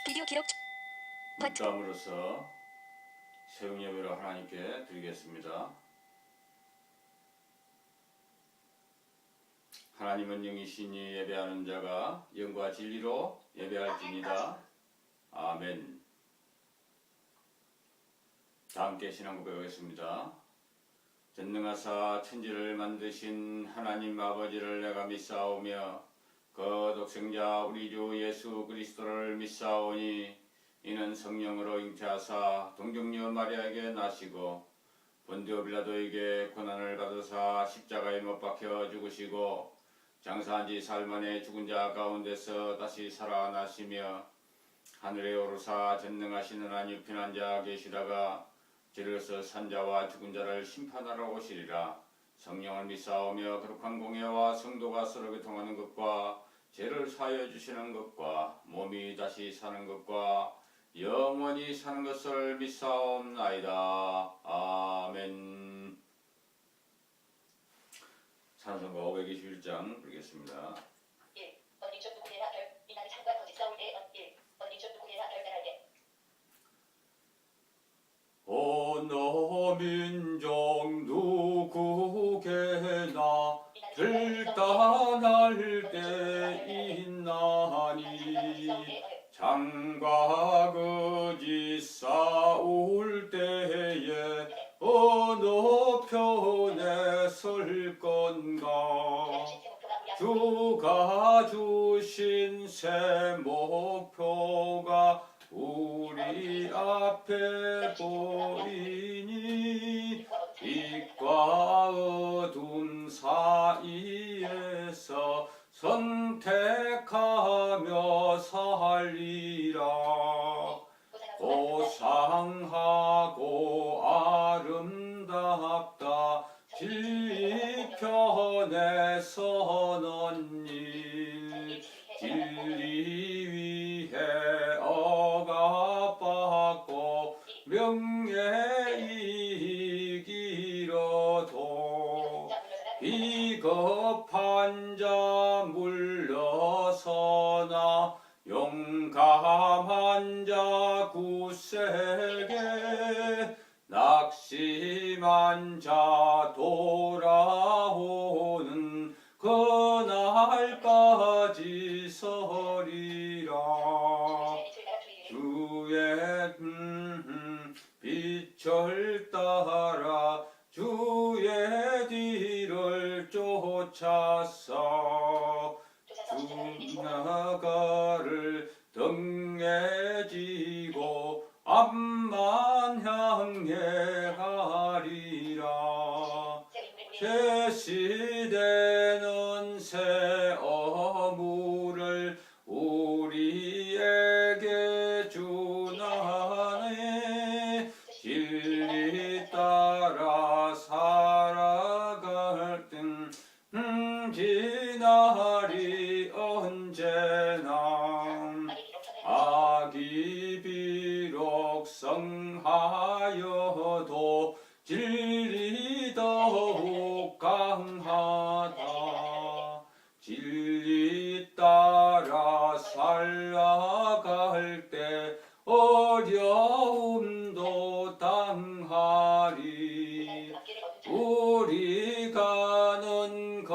비디오 기록 버튼. 묵담으로서 세운 예배를 하나님께 드리겠습니다. 하나님은 영이시니 예배하는 자가 영과 진리로 예배할지니라. 아멘. 다 함께 신앙 고백하겠습니다. 전능하사 천지를 만드신 하나님 아버지를 내가 믿사오며 그 독생자 우리 주 예수 그리스도를 믿사오니 이는 성령으로 잉태하사 동정녀 마리아에게 나시고 본디오 빌라도에게 고난을 받으사 십자가에 못 박혀 죽으시고 장사한 지 사흘 만에 죽은 자 가운데서 다시 살아나시며 하늘에 오르사 전능하신 하나님 편한 자 계시다가 저리로서 산 자와 죽은 자를 심판하러 오시리라. 성령을 믿사오며 거룩한 공예와 성도가 서로 교통하는 것과 죄를 사하여 주시는 것과 몸이 다시 사는 것과 영원히 사는 것을 믿사옵나이다. 아멘. 찬송가 521장 부르겠습니다. 1. 언니 좀 누구게나 별 이날이 창과 거짓 싸울 때 1. 언니 좀 누구게나 별별할 때 어느 민족 누구게나 결단할 때 있나니 창과 거짓 싸울 때에 어느 편에 설 건가. 주가 주신 새 목표가 우리 앞에 보이니 빛과 어둠 사이에서 선택하며 살리라. 고상하고 아름답다 진리 편에 서는 일 진리 위해 억압받고 명예 이기려도 비겁한 자 물러서나 용감한 자 굳세게 낙심한 자 돌아오는 그날까지 서리라. 주의 빛을 따라 주의 뒤를 쫓아서 주 나가를 등에 지고 앞만 향해 가리라. 새 시대는 새 어물을 우리에게 주나니 진리 따라 살아갈 땐 지날이 언제나 악이 비록 성하여도 진리 더욱 강하다. 진리 따라 살아갈 때 어려움도 당하리. 우리 가는 그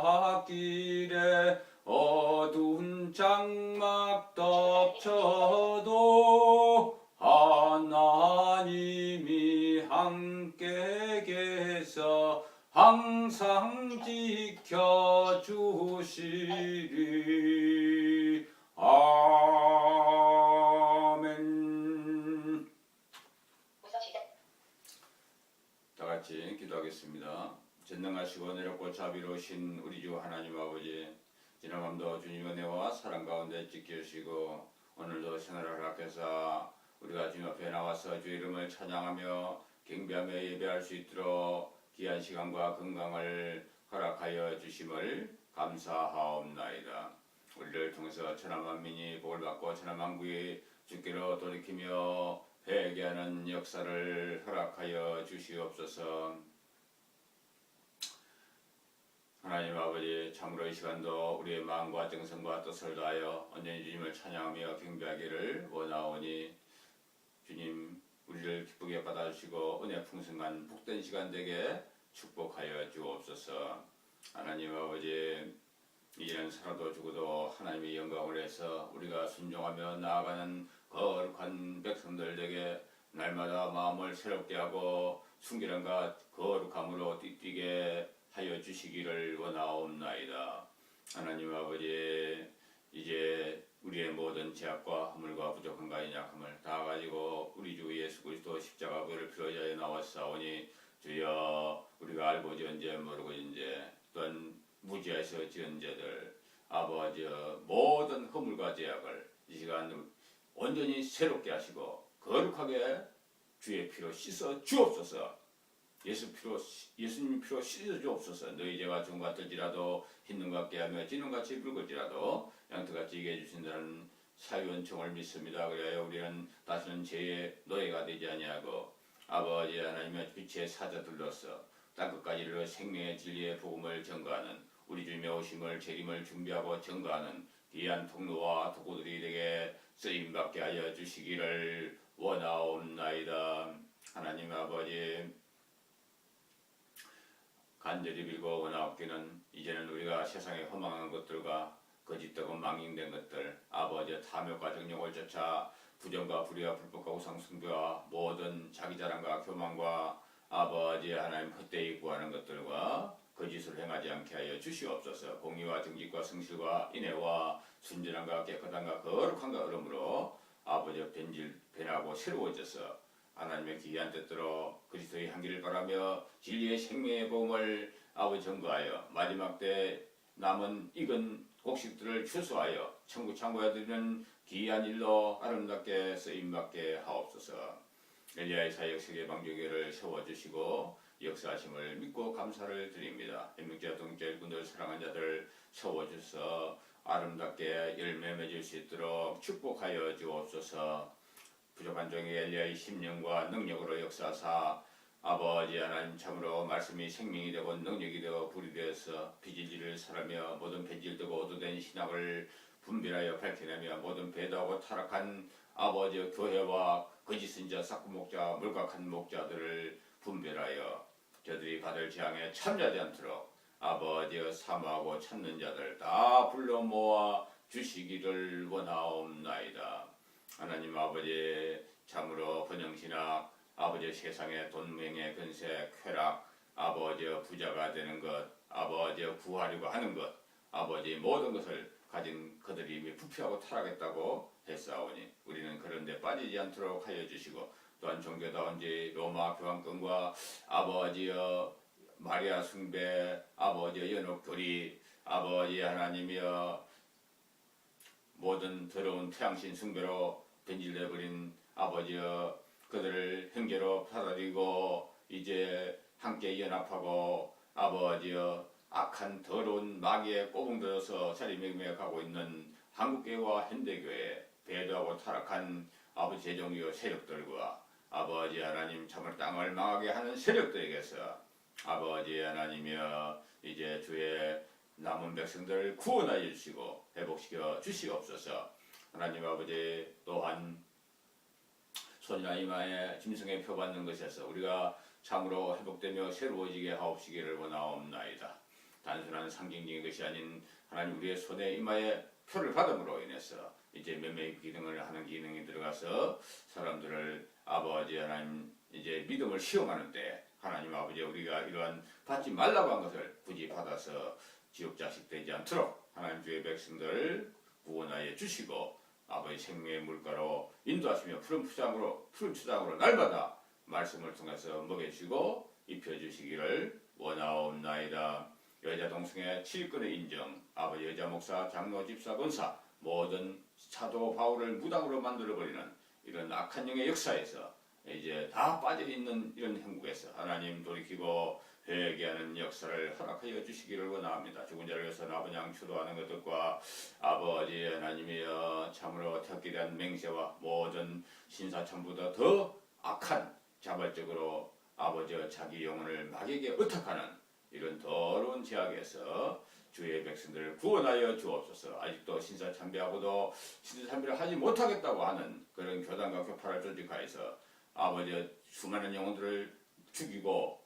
앞길에 어두운 장막 덮쳐도 하나님이 함께 계셔 항상 지켜주시리. 아멘. 다같이 기도하겠습니다. 전능하시고 내렵고 자비로우신 우리 주 하나님 아버지, 지난밤도 주님 은혜와 사랑 가운데 지켜주시고 오늘도 생활을 허락해서 우리가 주님 앞에 나와서 주의 이름을 찬양하며 경배하며 예배할 수 있도록 귀한 시간과 건강을 허락하여 주심을 감사하옵나이다. 우리를 통해서 천하만민이 복을 받고 천하만국이 주께로 돌이키며 회개하는 역사를 허락하여 주시옵소서. 하나님 아버지, 참으로 이 시간도 우리의 마음과 정성과 뜻을 다하여 온전히 주님을 찬양하며 경배하기를 원하오니 주님, 우리를 기쁘게 받아주시고 은혜 풍성한 복된 시간 되게 축복하여 주옵소서. 하나님 아버지, 이제는 살아도 죽어도 하나님의 영광을 해서 우리가 순종하며 나아가는 거룩한 백성들 되게 날마다 마음을 새롭게 하고 순결함과 거룩함으로 띠띠게 하여 주시기를 원하옵나이다. 하나님 아버지, 이제 우리의 모든 죄악과 허물과 부족함과 연약함을 다 가지고 우리 주 예수 그리스도 십자가를 피로자에 나왔사오니 주여, 우리가 알고 지은 죄 모르고 지은 죄 또한 무지해서 지은 죄들 아버지 모든 허물과 죄악을 이 시간 온전히 새롭게 하시고 거룩하게 주의 피로 씻어 주옵소서. 예수님 피로 씻어 주옵소서. 너희 죄가 종 같을지라도 흰눈 같게 하며 진눈 같이 붉을지라도 양털같이 이게 해주신다는 사유원청을 믿습니다. 그래야 우리는 다시는 죄의 노예가 되지 아니하고 아버지 하나님의 빛의 사자들로서 땅끝까지 이르러 생명의 진리의 복음을 전가하는 우리 주님의 오심을 재림을 준비하고 전가하는 귀한 통로와 도구들이 되게 쓰임받게 하여 주시기를 원하옵나이다. 하나님 아버지, 간절히 빌고 원하옵기는 이제는 우리가 세상에 허망한 것들과 거짓되고 망령된 것들 아버지의 탐욕과 정욕을 쫓아 부정과 불의와 불법과 우상 숭배와 모든 자기 자랑과 교만과 아버지 하나님 헛되이 구하는 것들과 거짓을 행하지 않게 하여 주시옵소서. 공의와 정직과 성실과 인애와 순전함과 깨끗함과 거룩함과 얼음으로 아버지 변하고 새로워져서 하나님의 기이한 뜻대로 그리스도의 향기를 바라며 진리의 생명의 복음을 아버지 전거하여 마지막 때 남은 익은 곡식들을 추수하여 천국 창고에 드리는 기이한 일로 아름답게 쓰임받게 하옵소서. 엘리야의 사역 세계 방주교회를 세워주시고 역사하심을 믿고 감사를 드립니다. 인명자 동자 일꾼들 사랑한 자들 세워주셔서 아름답게 열매 맺을 수 있도록 축복하여 주옵소서. 부족한 종의 엘리야의 심령과 능력으로 역사하사 아버지 하나님 참으로 말씀이 생명이 되고 능력이 되고 불이 되어서 비질리를 살아며 모든 변질되고 오도된 신학을 분별하여 밝혀내며 모든 배도하고 타락한 아버지 교회와 거짓 선지자 싹구 목자 물각한 목자들을 분별하여 저들이 받을 재앙에 참여하지 않도록 아버지의 사모하고 찾는 자들 다 불러 모아 주시기를 원하옵나이다. 하나님 아버지, 참으로 번영신학 아버지 세상의 돈명의 근세 쾌락 아버지 부자가 되는 것 아버지 구하려고 하는 것 아버지 모든 것을 가진 그들이 이미 부패하고 타락했다고 했사오니 우리는 그런 데 빠지지 않도록 하여 주시고 또한 종교다운지 로마 교황권과 아버지여 마리아 숭배 아버지여 연옥교리 아버지 하나님이여 모든 더러운 태양신 숭배로 변질되어버린 아버지여 그들을 형제로 받아들이고 이제 함께 연합하고 아버지여 악한 더러운 마귀에 꼬붕들어서 자리매매가고 있는 한국교회와 현대교회 배도하고 타락한 아버지 재종교 세력들과 아버지 하나님 참을 땅을 망하게 하는 세력들에게서 아버지 하나님이여 이제 주의 남은 백성들을 구원하여 주시고 회복시켜 주시옵소서. 하나님 아버지 또한 손이나 이마에 짐승의 표 받는 것에서 우리가 참으로 회복되며 새로워지게 하옵시기를 원하옵나이다. 단순한 상징적인 것이 아닌 하나님 우리의 손에 이마에 표를 받음으로 인해서 이제 매매 기능을 하는 기능이 들어가서 사람들을 아버지 하나님 이제 믿음을 시험하는데 하나님 아버지 우리가 이러한 받지 말라고 한 것을 굳이 받아서 지옥 자식 되지 않도록 하나님 주의 백성들을 구원하여 주시고 아버지 생명의 물가로 인도하시며 푸른 추장으로 날마다 말씀을 통해서 먹여주시고 입혀주시기를 원하옵나이다. 여자 동성애 7건의 인정 아버지 여자 목사 장로 집사 권사 모든 사도 바울을 무당으로 만들어버리는 이런 악한 영의 역사에서 이제 다 빠져있는 이런 행국에서 하나님 돌이키고 회개하는 역사를 허락하여 주시기를 원합니다. 죽은 자를 위해서 나번양 추도하는 것들과 아버지 하나님이여 참으로 태극기에 대한 맹세와 모든 신사참보다 더 악한 자발적으로 아버지와 자기 영혼을 마귀에게 의탁하는 이런 더러운 죄악에서 주의 백성들을 구원하여 주옵소서. 아직도 신사참배하고도 신사참배를 하지 못하겠다고 하는 그런 교단과 교파를 조직하여서 아버지 수많은 영혼들을 죽이고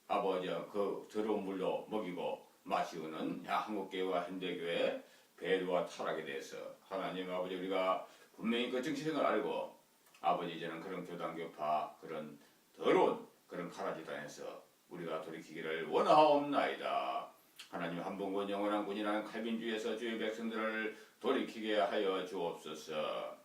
아버지 그 더러운 물로 먹이고 마시우는 한국교회와 현대교회 배도와 타락에 대해서 하나님 아버지 우리가 분명히 그 정체성을 알고 아버지 이제는 그런 교단교파 그런 더러운 그런 가라지단에서 우리가 돌이키기를 원하옵나이다. 하나님 한번군 영원한 군이라는 칼빈주의에서 주의 백성들을 돌이키게 하여 주옵소서.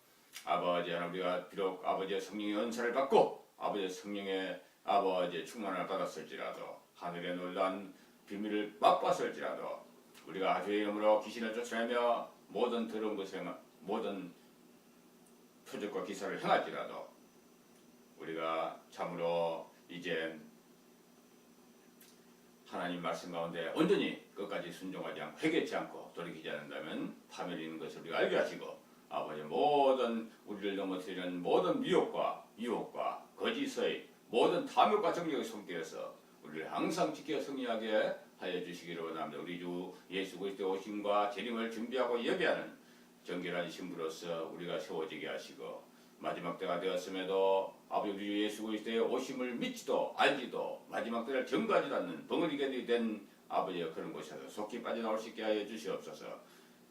아버지 하나님 우리가 비록 아버지의 성령의 은사를 받고 아버지의 성령의 아버지의 충만을 받았을지라도 하늘의 놀란 비밀을 맛봤을지라도 우리가 주의 이름으로 귀신을 쫓아내며 모든 더러운 것에 모든 표적과 기사를 행할지라도 우리가 참으로 이제 하나님 말씀 가운데 온전히 끝까지 순종하지 않고 회개치 않고 돌이키지 않는다면 파멸이 있는 것을 우리가 알게 하시고 아버지 모든 우리를 넘어뜨리는 모든 미혹과 유혹과 거짓의 모든 탐욕과 정력의 손길에서 우리를 항상 지켜 승리하게 하여 주시기를 원합니다. 우리 주 예수 그리스도의 오심과 재림을 준비하고 예배하는 정결한 신부로서 우리가 세워지게 하시고 마지막 때가 되었음에도 아버지 우리 주 예수 그리스도의 오심을 믿지도 알지도 마지막 때를 전가하지도 않는 벙어리게 된 아버지의 그런 곳에서 속히 빠져나올 수 있게 하여 주시옵소서.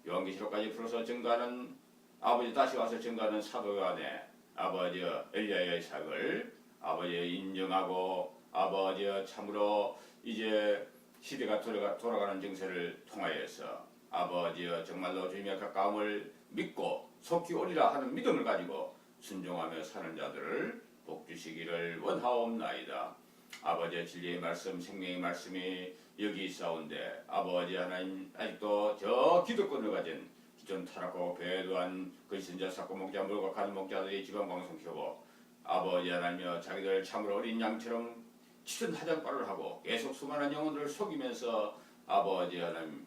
요한계시록까지 풀어서 증가하는 아버지 다시 와서 증가하는 사도요한의 아버지 엘리야의 사역을 아버지 인정하고 아버지 참으로 이제 시대가 돌아가는 정세를 통하여서 아버지 정말로 주님의 가까움을 믿고 속히 오리라 하는 믿음을 가지고 순종하며 사는 자들을 복 주시기를 원하옵나이다. 아버지의 진리의 말씀 생명의 말씀이 여기 있사온데 아버지 하나님 아직도 저 기득권을 가진 기존 타락하고 배도한 그 신자 사고 목자 물고하는 목자들이 지방방송 켜고 아버지 하나님여 자기들 참으로 어린 양처럼 치른 하장발을 하고 계속 수많은 영혼들을 속이면서 아버지 하나님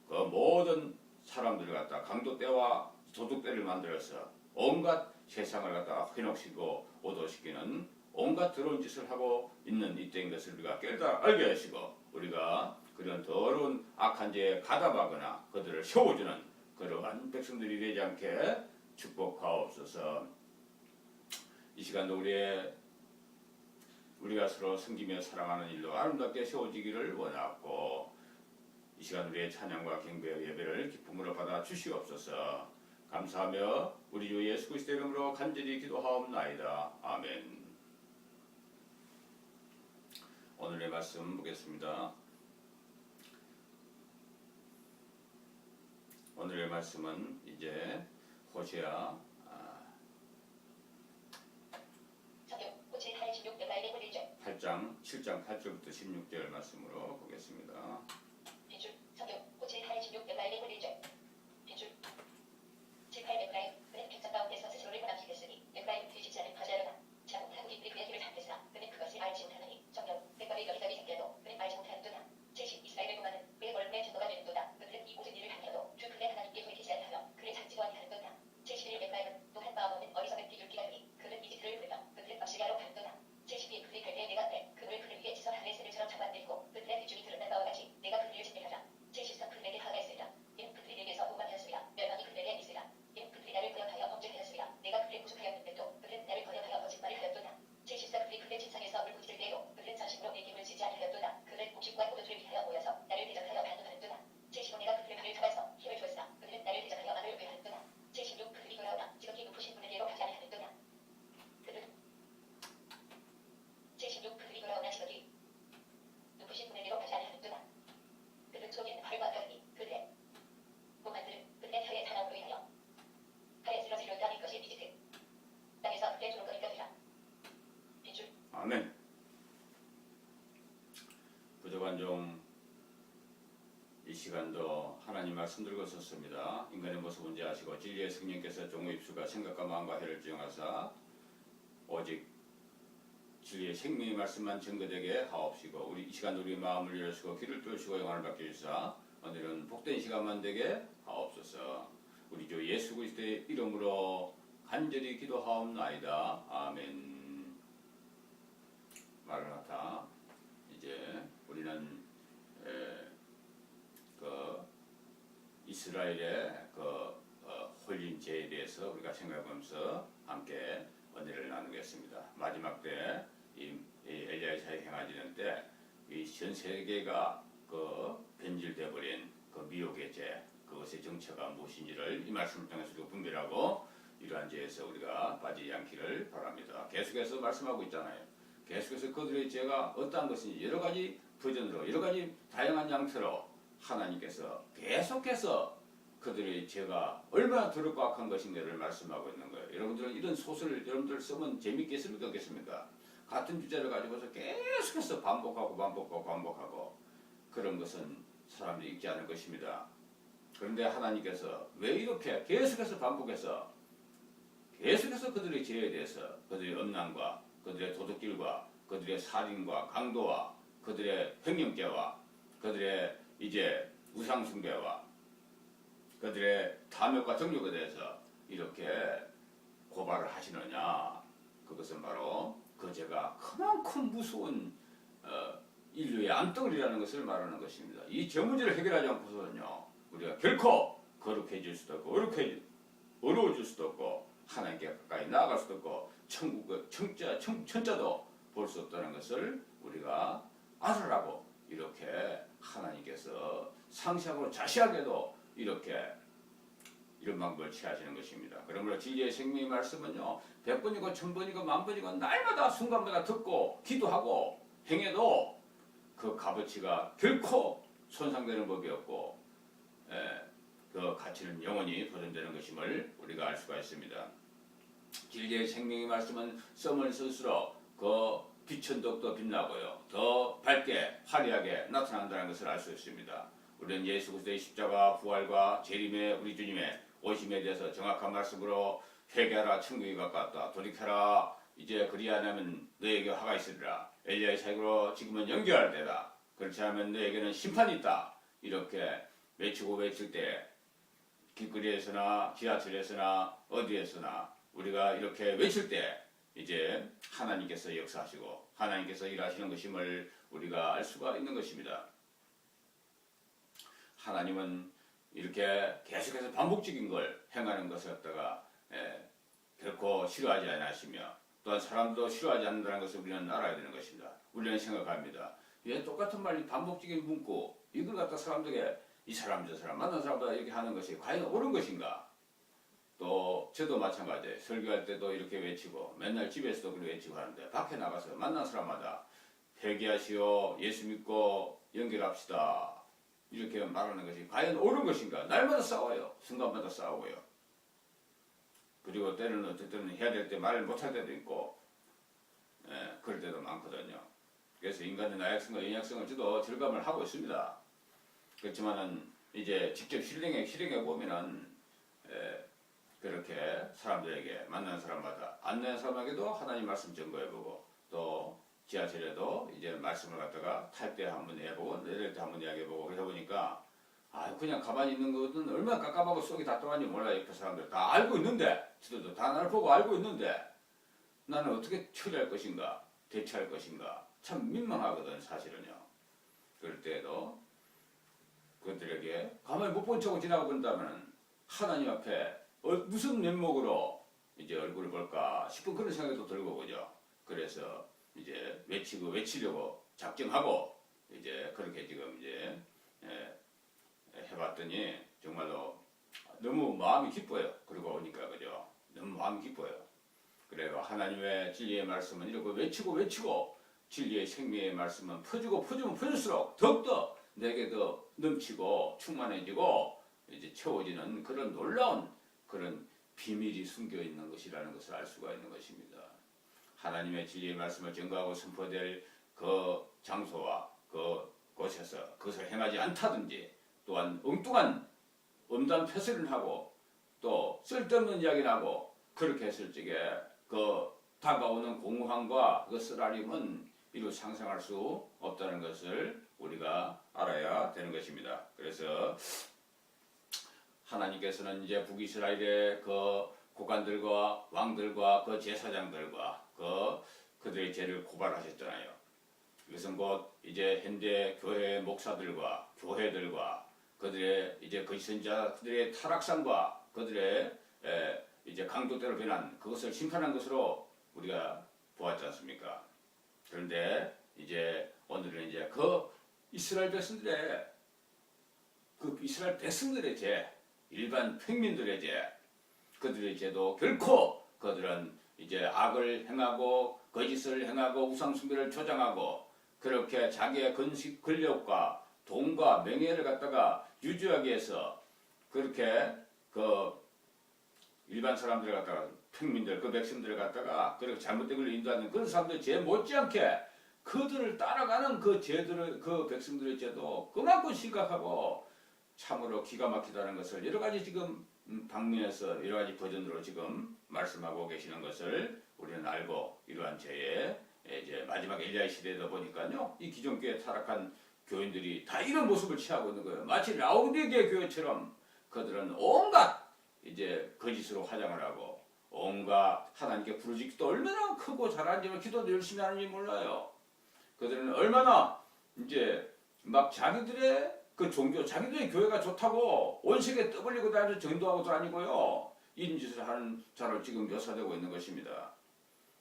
그 모든 사람들을 갖다 강도떼와 도둑떼를 만들어서 온갖 세상을 갖다 휘넋시고 오도시키는 온갖 더러운 짓을 하고 있는 이때인 것을 우리가 깨달아 알게 하시고 우리가 그런 더러운 악한 죄에 가담하거나 그들을 세워주는 그러한 백성들이 되지 않게 축복하옵소서. 이 시간도 우리가 서로 섬기며 사랑하는 일로 아름답게 세워지기를 원하고 이 시간 우리의 찬양과 경배의 예배를 기쁨으로 받아 주시옵소서. 감사하며 우리 주 예수 그리스도의 이름으로 간절히 기도하옵나이다. 아멘. 오늘의 말씀 보겠습니다. 오늘의 말씀은 이제 호세아 8장 7장 8절부터 16절 말씀으로 보겠습니다. 빈줄 성경 고칠 86 연말의 권리죄 빈줄 78 그는 백성 가운데서 스스로를 권함시켰으니 에프라임 뒤집지 않은 바자여라 참 한국인들이 그의 길을 잡겠으나 그는 그것을 알지 못하느니 정녕 백발의 여리잡이 생겨도 그는 알지 못하는도다 70 이스라엘의 공화는 그의 얼굴의 증거가 되는도다 그들은 이 모든 일을 하면도 주 그의 하나님께 돌이키지 않하여 그를 찾지도 아니하는도다 71 에프라임은 또한 마음은 어리석은 비둘기가 되니 그는 이집트를 부르며 그들은 막시리아로 가는도다 72 그들이 갈 때에 내가 그를 그를 위해 지선 하늘의 새들처럼 잡아들고 그들의 비중이 드러난 바와 같이 내가 그들을 진멸하라 73 그들에게 하가했으리라 이는 그들이 내게서 오만하였으리라 멸망이 그들에게 있으리라 이는 그들이 나를 거역하여 범죄하였으리라 내가 그들을 구속하였는데도 그들은 나를 거역하여 거짓말을 하였도다 74 그들이 그들의 진상에서 물부지를 내고 그들은 자신으로 내 힘을 지지 아니하였도다 그들은 곡식과 포도주를 위하여 모여서 나를 대적하여 반문하는도다 75 내가 그들의 발을 잡아서 힘을 주었으나 그들은 나를 대적하여 말을 외하는도다 76 그들이 돌아오나 지극히 높으신 분에게로 가지 아니하는도다 76 그들이 돌아오나 지극히 높으신 분에게로 가지 아니하는도다 그들 속에는 활과 뼈니 그들의 몸만들은 그들의 혀의 사나움으로 인하여 칼에 쓰러지려다 이 것이 이집트 땅에서 그들의 조롱거리가 되라 빈줄 아멘. 부족한 종 이 시간도 하나님 말씀 들고 섰습니다. 인간의 모습은 아시고 진리의 성령께서 종의 입술과 생각과 마음과 혀를 주영하사 오직 진리의 생명의 말씀만 증거되게 하옵시고 우리 이 시간 우리의 마음을 열으시고 귀를 뚫으시고 영광을 받게 주사 오늘은 복된 시간만 되게 하옵소서. 우리 주 예수 그리스도의 이름으로 간절히 기도하옵나이다. 아멘. 마라나타. 이제 우리는 이스라엘의 그 혼린죄에 대해서 우리가 생각하면서 함께 은혜를 나누겠습니다. 마지막 때 이 엘리야의 행하지는 때 이 전 세계가 그 변질돼 버린 그 미혹의 죄, 그것의 정체가 무엇인지를 이 말씀을 통해서 분별하고 이러한 죄에서 우리가 빠지지 않기를 바랍니다. 계속해서 말씀하고 있잖아요. 계속해서 그들의 죄가 어떠한 것인지 여러 가지 버전으로 여러 가지 다양한 양태로 하나님께서 계속해서 그들의 죄가 얼마나 더럽고 악한 것인가를 말씀하고 있는 거예요. 여러분들은 이런 소설을 여러분들 쓰면 재밌겠습니까? 어떻겠습니까? 같은 주제를 가지고서 계속해서 반복하고 그런 것은 사람들이 읽지 않을 것입니다. 그런데 하나님께서 왜 이렇게 계속해서 반복해서 그들의 죄에 대해서 그들의 음란과 그들의 도둑질과 그들의 살인과 강도와 그들의 횡령죄와 그들의 이제 우상숭배와 그들의 탐욕과 정욕에 대해서 이렇게 고발을 하시느냐? 그것은 바로 그 죄가 그만큼 무서운 인류의 암덩어리라는 것을 말하는 것입니다. 이 죄 문제를 해결하지 않고서는요, 우리가 결코 거룩해질 수도 없고 어려워질 수도 없고 하나님께 가까이 나아갈 수도 없고 천국의 천자도 볼 수 없다는 것을 우리가 알으라고 이렇게 하나님께서 상세하고 자세하게도 이렇게 이런 방법을 취하시는 것입니다. 그러므로 진리의 생명의 말씀은요, 100번이고 1000번이고 10,000번이고 날마다 순간마다 듣고 기도하고 행해도 그 값어치가 결코 손상되는 법이 없고 그 가치는 영원히 보존되는 것임을 우리가 알 수가 있습니다. 진리의 생명의 말씀은 썸을 쓸수록 그 빛은 더욱더 빛나고요, 더 밝게 화려하게 나타난다는 것을 알 수 있습니다. 우리는 예수 그리스도의 십자가 부활과 재림의 우리 주님의 오심에 대해서 정확한 말씀으로 회개하라, 천국이 가까웠다, 돌이켜라, 이제 그리 아니하면 너에게 화가 있으리라, 엘리야의 사역으로 지금은 연결할 때다, 그렇지 않으면 너에게는 심판이 있다, 이렇게 외칠 때 길거리에서나 지하철에서나 어디에서나 우리가 이렇게 외칠 때 이제 하나님께서 역사하시고 하나님께서 일하시는 것임을 우리가 알 수가 있는 것입니다. 하나님은 이렇게 계속해서 반복적인 걸 행하는 것을 갖다가 결코 싫어하지 않으시며 또한 사람도 싫어하지 않는다는 것을 우리는 알아야 되는 것입니다. 우리는 생각합니다. 왜 똑같은 말이 반복적인 문구 이걸 갖다 사람들에게 이 사람 저 사람 만난 사람마다 이렇게 하는 것이 과연 옳은 것인가? 또 저도 마찬가지예요. 설교할 때도 이렇게 외치고 맨날 집에서도 그렇게 외치고 하는데 밖에 나가서 만난 사람마다 회개하시오, 예수 믿고 연결합시다, 이렇게 말하는 것이 과연 옳은 것인가? 날마다 싸워요. 순간마다 싸우고요. 그리고 때로는 어쨌든 해야 될 때 말을 못할 때도 있고 그럴 때도 많거든요. 그래서 인간의 나약성과 연약성을 저도 절감을 하고 있습니다. 그렇지만은 이제 직접 실행해 보면은 그렇게 사람들에게 만나는 사람마다 안내하는 사람에게도 하나님 말씀 증거해보고 또 지하철에도 이제 말씀을 갖다가 탈 때 한번 해보고 내릴 때 한번 이야기해보고 그러다 보니까 그냥 가만히 있는 것은 얼마나 깝깝하고 속이 답답한지 몰라요. 옆에 사람들 다 알고 있는데 저들도 다 나를 보고 알고 있는데 나는 어떻게 처리할 것인가 대처할 것인가 참 민망하거든 사실은요. 그럴 때에도 그들에게 가만히 못 본 척하고 지나가 본다면 하나님 앞에 무슨 면목으로 이제 얼굴을 볼까 싶은 그런 생각도 들고 그죠. 그래서 이제 외치려고 작정하고 이제 그렇게 지금 이제 해봤더니 정말로 너무 마음이 기뻐요. 그러고 오니까 그죠. 너무 마음이 기뻐요. 그래요. 하나님의 진리의 말씀은 이렇게 외치고 진리의 생명의 말씀은 퍼주면 퍼질수록 더욱더 내게 더 넘치고 충만해지고 이제 채워지는 그런 놀라운 그런 비밀이 숨겨 있는 것이라는 것을 알 수가 있는 것입니다. 하나님의 진리의 말씀을 증거하고 선포될 그 장소와 그 곳에서 그것을 행하지 않다든지 또한 엉뚱한 음담 패설을 하고 또 쓸데없는 이야기를 하고 그렇게 했을 적에 그 다가오는 공허함과 그 쓰라림은 이루 상상할 수 없다는 것을 우리가 알아야 되는 것입니다. 그래서 하나님께서는 이제 북이스라엘의 그 고관들과 왕들과 그 제사장들과 그들의 죄를 고발하셨잖아요. 이것은 곧 이제 현대 교회 목사들과 교회들과 그들의 이제 거짓 선지자 그들의 타락상과 그들의 이제 강도대로 변한 그것을 심판한 것으로 우리가 보았지 않습니까? 그런데 이제 오늘은 이제 그 이스라엘 백성들의 죄, 일반 평민들의 죄, 그들의 죄도 결코 그들은 이제 악을 행하고 거짓을 행하고 우상숭배를 조장하고 그렇게 자기의 권력과 돈과 명예를 갖다가 유지하기 위해서 그렇게 그 일반 사람들을 갖다가 평민들 그 백성들을 갖다가 그렇게 잘못된 걸 인도하는 그런 사람들 죄 못지않게 그들을 따라가는 그 죄들을 그 백성들의 죄도 그만큼 심각하고 참으로 기가 막히다는 것을 여러 가지 지금 방면에서 여러 가지 버전으로 지금 말씀하고 계시는 것을 우리는 알고 이러한 죄의 이제 마지막 엘리야의 시대다 보니까요 이 기존 교회 타락한 교인들이 다 이런 모습을 취하고 있는 거예요. 마치 라오디게 교회처럼 그들은 온갖 이제 거짓으로 화장을 하고 온갖 하나님께 부르짖기도 얼마나 크고 잘하는지 기도도 열심히 하는지 몰라요. 그들은 얼마나 이제 막 자기들의 그 종교, 자기들의 교회가 좋다고 온 세계에 떠벌리고 다니면서 전도하고 다니고요. 이런 짓을 하는 자로 지금 묘사되고 있는 것입니다.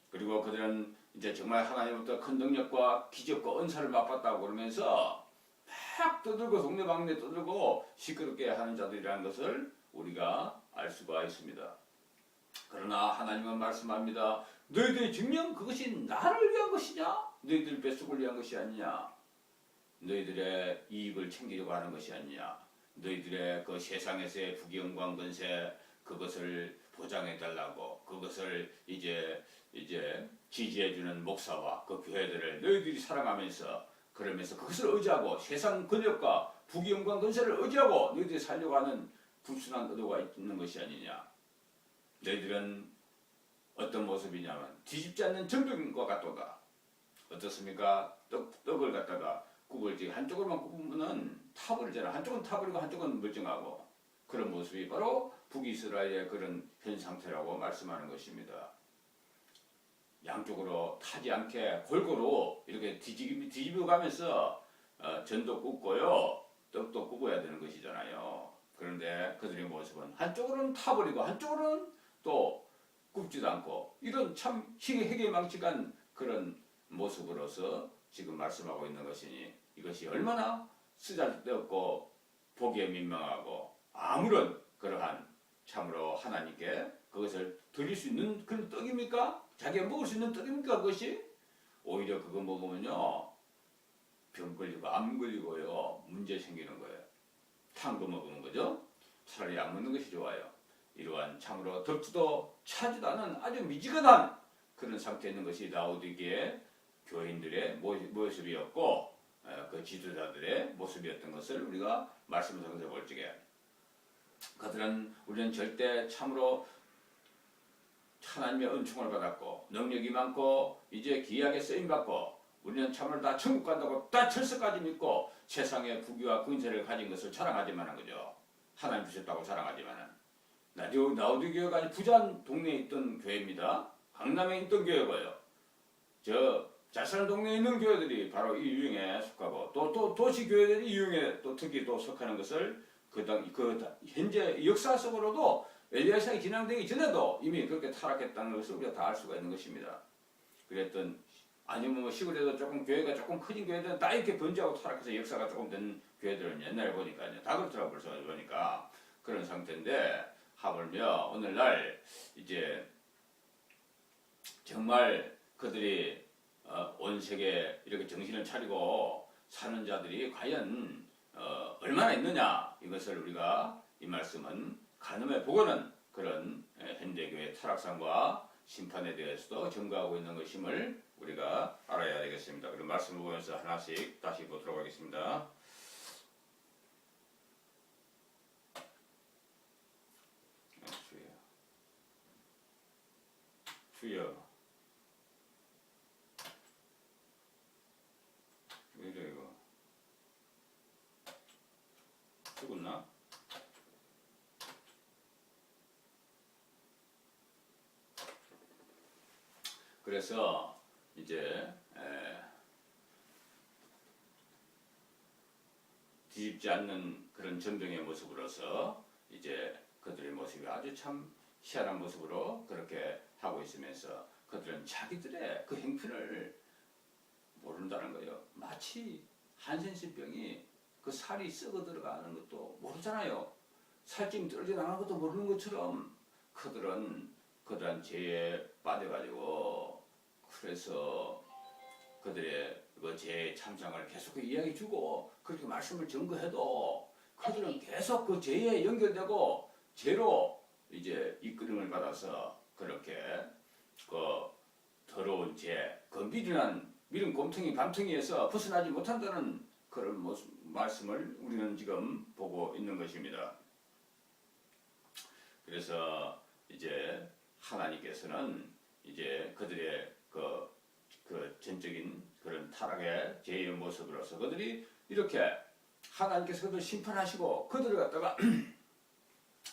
그리고 그들은 이제 정말 하나님부터 큰 능력과 기적과 은사를 맛봤다고 그러면서 막 떠들고 동네방네 떠들고 시끄럽게 하는 자들이라는 것을 우리가 알 수가 있습니다. 그러나 하나님은 말씀합니다. 너희들이 증명 그것이 나를 위한 것이냐? 너희들 뱃속을 위한 것이 아니냐? 너희들의 이익을 챙기려고 하는 것이 아니냐? 너희들의 그 세상에서의 부귀영광 권세 그것을 보장해달라고 그것을 이제 지지해주는 목사와 그 교회들을 너희들이 사랑하면서 그러면서 그것을 의지하고 세상 권력과 부귀영광 권세를 의지하고 너희들이 살려고 하는 불순한 의도가 있는 것이 아니냐. 너희들은 어떤 모습이냐면 뒤집지 않는 정병과 같도다. 어떻습니까? 떡을 갖다가 굽을지 한쪽으로만 굽으면 타버리잖아. 한쪽은 타버리고 한쪽은 멀쩡하고 그런 모습이 바로 북이스라엘의 그런 현 상태라고 말씀하는 것입니다. 양쪽으로 타지 않게 골고루 이렇게 뒤집어 가면서 전도 굽고요. 떡도 굽어야 되는 것이잖아요. 그런데 그들의 모습은 한쪽으로는 타버리고 한쪽으로는 또 굽지도 않고 이런 참 희귀망측한 그런 모습으로서 지금 말씀하고 있는 것이니 이것이 얼마나 쓰잘데없고 보기에 민망하고 아무런 그러한 참으로 하나님께 그것을 드릴 수 있는 그런 떡입니까? 자기가 먹을 수 있는 떡입니까? 그것이? 오히려 그거 먹으면요 병 걸리고 암 걸리고요 문제 생기는 거예요. 탄 거 먹으면 그죠? 차라리 안 먹는 것이 좋아요. 이러한 참으로 덥지도 차지도 않은 아주 미지근한 그런 상태에 있는 것이 라오디게의 교인들의 모습이었고 그 지도자들의 모습이었던 것을 우리가 말씀을 통해서 볼 적에 그들은 우리는 절대 참으로 하나님의 은총을 받았고 능력이 많고 이제 귀하게 쓰임받고 우리는 참으로 다 천국 간다고 다 철석까지 믿고 세상의 부귀와 근세를 가진 것을 자랑하지만 그죠. 하나님 주셨다고 자랑하지만은 라오디게가 아주 부자한 동네에 있던 교회입니다. 강남에 있던 교회고요. 잘 사는 동네에 있는 교회들이 바로 이 유형에 속하고 또 도시 교회들이 이 유형에 또 특히 또 속하는 것을 현재 역사 속으로도 엘리야 시대가 진행되기 전에도 이미 그렇게 타락했다는 것을 우리가 다 알 수가 있는 것입니다. 그랬던 아니면 뭐 시골에도 조금 교회가 조금 커진 교회들은 다 이렇게 번지하고 타락해서 역사가 조금 된 교회들은 옛날에 보니까요 다 그렇더라고 벌써 보니까 그런 상태인데 하물며 오늘날 이제 정말 그들이 온 세계에 이렇게 정신을 차리고 사는 자들이 과연 얼마나 있느냐 이것을 우리가 이 말씀은 가늠해 보고는 그런 현대교회 타락상과 심판에 대해서도 증거하고 있는 것임을 우리가 알아야 되겠습니다. 그럼 말씀을 보면서 하나씩 다시 보도록 하겠습니다. 주여 왜 이래 이거 죽었나? 그래서 이제 뒤집지 않는 그런 전병의 모습으로서 이제 그들의 모습이 아주 참 희한한 모습으로 그렇게 하고 있으면서 그들은 자기들의 그 행편을 모른다는 거예요. 마치 한센신병이 그 살이 썩어 들어가는 것도 모르잖아요. 살찜 떨어져 나가는 것도 모르는 것처럼 그들은 그러한 죄에 빠져가지고 그래서 그들의 그 죄의 참상을 계속 이야기해 주고 그렇게 말씀을 증거해도 그들은 계속 그 죄에 연결되고 죄로 이제 이끌림을 받아서 그렇게 그 더러운 죄, 그 미련 곰탱이 밤탱이에서 벗어나지 못한다는 그런 말씀을 우리는 지금 보고 있는 것입니다. 그래서 이제 하나님께서는 이제 그들의 그 전적인 그런 타락의 죄의 모습으로서 그들이 이렇게 하나님께서 그들 심판하시고 그들을 갖다가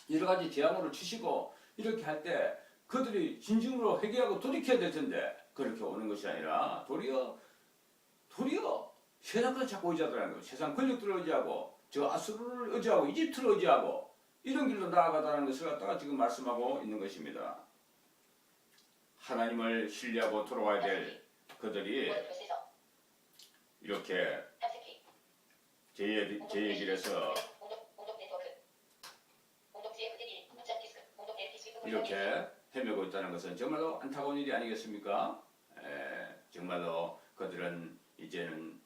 여러 가지 재앙으로 치시고 이렇게 할 때 그들이 진심으로 회개하고 돌이켜야 될 텐데 그렇게 오는 것이 아니라 도리어 세상 것을 자꾸 의지하더라는 거예요. 세상 권력들을 의지하고 저 아수르를 의지하고 이집트를 의지하고 이런 길로 나아가다는 것을 갖다가 지금 말씀하고 있는 것입니다. 하나님을 신뢰하고 돌아와야 될 그들이 이렇게 죄의 길에서 이렇게 헤매고 있다는 것은 정말로 안타까운 일이 아니겠습니까? 정말로 그들은 이제는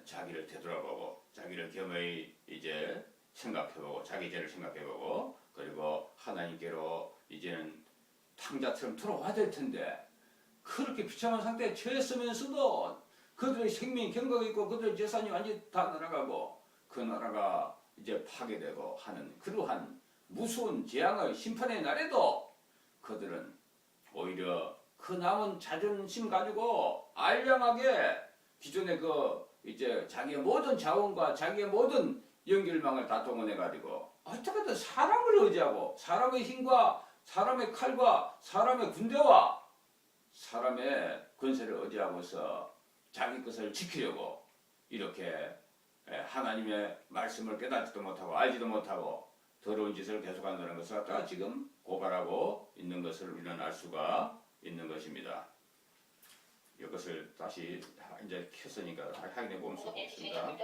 자기를 되돌아보고 자기를 겸허히 이제 생각해보고 자기 죄를 생각해보고 그리고 하나님께로 이제는 탕자처럼 돌아와야 될 텐데 그렇게 비참한 상태에 처했으면서도 그들의 생명이 경각이 있고 그들의 재산이 완전히 다 날아가고 그 나라가 이제 파괴되고 하는 그러한 무서운 재앙의 심판의 날에도 그들은 오히려 그 남은 자존심 가지고 알량하게 기존의 그 이제 자기의 모든 자원과 자기의 모든 연결망을 다 동원해 가지고 어떻게든 사람을 의지하고 사람의 힘과 사람의 칼과 사람의 군대와 사람의 권세를 의지하고서 자기 것을 지키려고 이렇게 하나님의 말씀을 깨닫지도 못하고 알지도 못하고 더러운 짓을 계속한다는 것을 갖다가 지금 고발하고 있는 것을 우리는 알 수가 있는 것입니다. 이것을 다시 이제 켰으니까 확인해 보면 수 있습니다.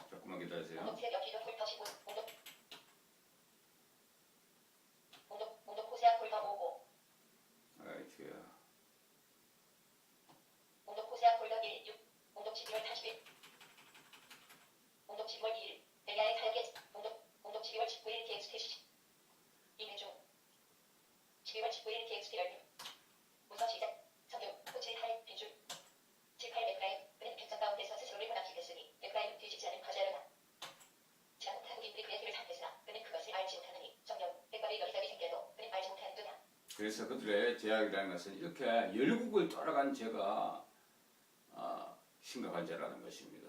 조금만 기다리세요. 아이 주야. 우선 시작. 성경 호치 하이 빈줄 7, 8 에프라임 그는 백성 가운데서 스스로를 변함시켰으니 에프라임 뒤집지 않은 바자르나 지난 타국인들이 그의 길을 삼켰으나 그는 그것을 알지 못하느니 정령 백발이 여기저기 생겨도 그는 알지 못하는도다. 그래서 그들의 죄악이라는 것은 이렇게 열국을 따라간 죄가 심각한 죄라는 것입니다.